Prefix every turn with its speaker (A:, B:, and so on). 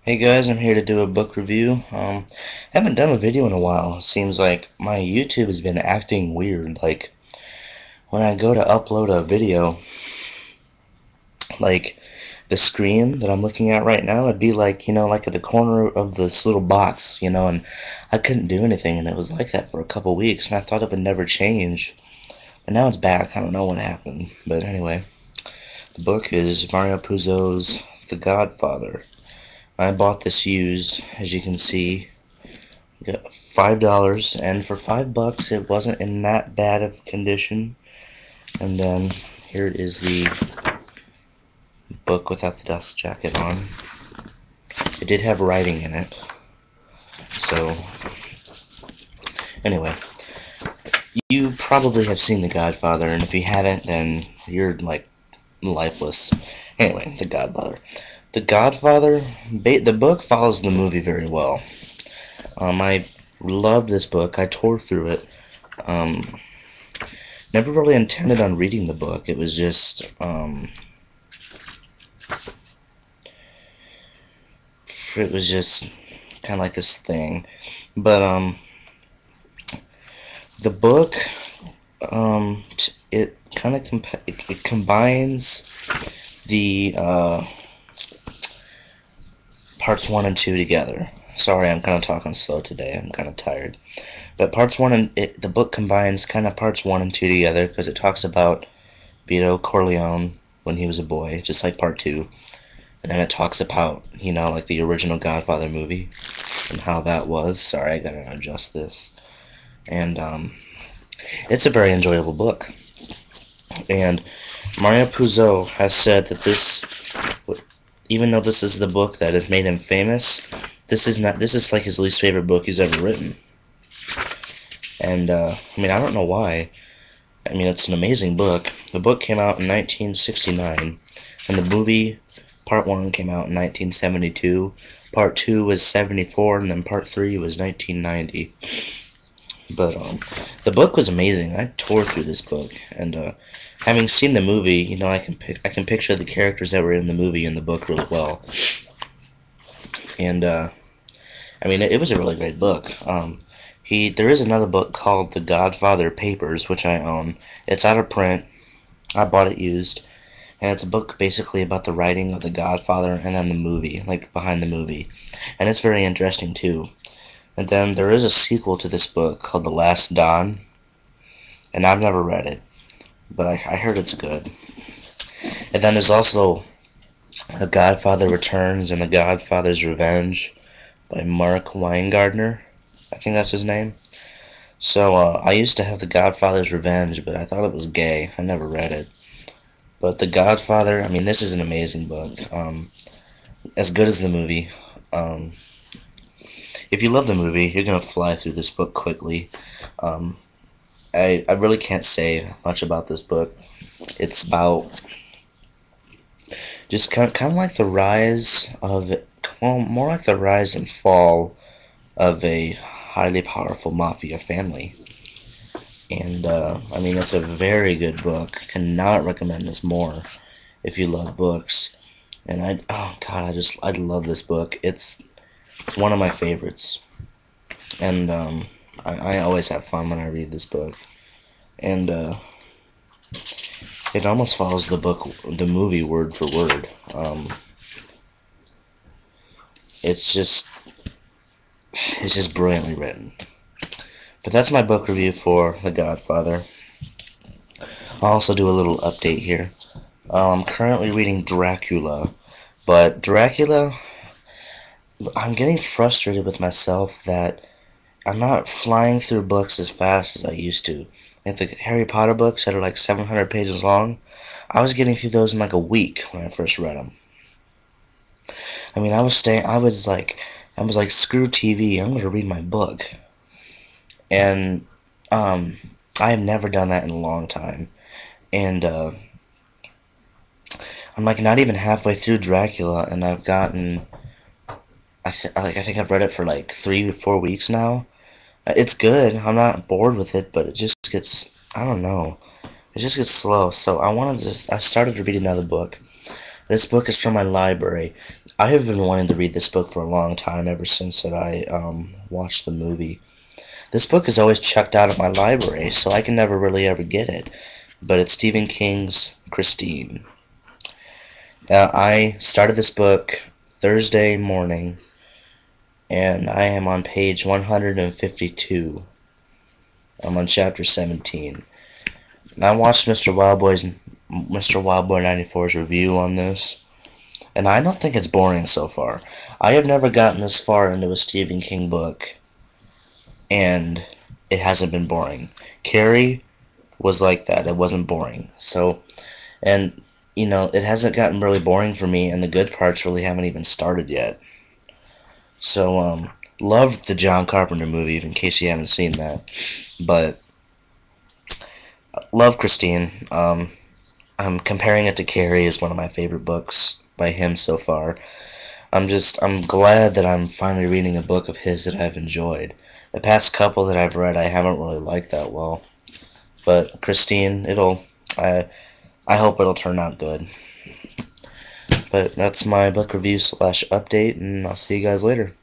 A: Hey guys, I'm here to do a book review. Haven't done a video in a while. Seems like my YouTube has been acting weird. Like, when I go to upload a video, like, the screen that I'm looking at right now, it'd be like, like at the corner of this little box, and I couldn't do anything, and it was like that for a couple weeks, and I thought it would never change. And now it's back. I don't know what happened. But anyway, the book is Mario Puzo's The Godfather. I bought this used, as you can see. Got $5, and for $5, it wasn't in that bad of condition. And then here it is, the book without the dust jacket on. It did have writing in it. So, anyway, you probably have seen The Godfather, and if you haven't, then you're like lifeless. Anyway, The Godfather. The Godfather, the book follows the movie very well. I loved this book. I tore through it. Never really intended on reading the book. It was just, kind of like this thing. But, the book, it kind of it combines the, parts 1 and 2 together. Sorry, I'm kind of talking slow today. I'm kind of tired. But parts 1 and the book combines kind of parts 1 and 2 together because it talks about Vito Corleone when he was a boy, just like part 2. And then it talks about, like the original Godfather movie and how that was. Sorry, I gotta adjust this. And it's a very enjoyable book. And Mario Puzo has said that this, even though this is the book that has made him famous, this is like his least favorite book he's ever written. And, I don't know why. It's an amazing book. The book came out in 1969, and the movie, part 1, came out in 1972, part 2 was 74, and then part 3 was 1990. But, the book was amazing. I tore through this book, and, having seen the movie, I can picture the characters that were in the movie and the book really well. And, it was a really great book. There is another book called The Godfather Papers, which I own. It's out of print. I bought it used. And it's a book basically about the writing of The Godfather and then the movie, like behind the movie. And it's very interesting too. And then there is a sequel to this book called The Last Don. And I've never read it, but I heard it's good. And then there's also The Godfather Returns and The Godfather's Revenge by Mark Weingartner. I think that's his name. So, I used to have The Godfather's Revenge, but I thought it was gay. I never read it. But The Godfather, this is an amazing book. As good as the movie. If you love the movie, you're going to fly through this book quickly. I really can't say much about this book. It's about just kind of like the rise of, well, more like the rise and fall of a highly powerful mafia family. And, it's a very good book. Cannot recommend this more if you love books. And I love this book. It's one of my favorites. And, I always have fun when I read this book. And, it almost follows the movie word for word. It's just brilliantly written. But that's my book review for The Godfather. I'll also do a little update here. I'm currently reading Dracula, but Dracula, I'm getting frustrated with myself that I'm not flying through books as fast as I used to. Like the Harry Potter books that are like 700 pages long, I was getting through those in like a week when I first read them. I was like, screw TV, I'm gonna read my book. And, I have never done that in a long time. And, I'm like not even halfway through Dracula, and I've gotten, I think I've read it for like 3 or 4 weeks now. It's good. I'm not bored with it, but it just gets, I don't know. It just gets slow. So I started to read another book. This book is from my library. I have been wanting to read this book for a long time, ever since that I watched the movie. This book is always checked out at my library, so I can never really ever get it. But it's Stephen King's Christine. I started this book Thursday morning, and I am on page 152. I'm on chapter 17. And I watched Mr. Wildboy 94's review on this, and I don't think it's boring so far. I have never gotten this far into a Stephen King book, and it hasn't been boring. Carrie was like that. It wasn't boring. So, and, it hasn't gotten really boring for me, and the good parts really haven't even started yet. So, loved the John Carpenter movie, in case you haven't seen that. But, love Christine. I'm comparing it to Carrie as one of my favorite books by him so far. I'm glad that I'm finally reading a book of his that I've enjoyed. The past couple that I've read, I haven't really liked that well. But Christine, I hope it'll turn out good. But that's my book review / update, and I'll see you guys later.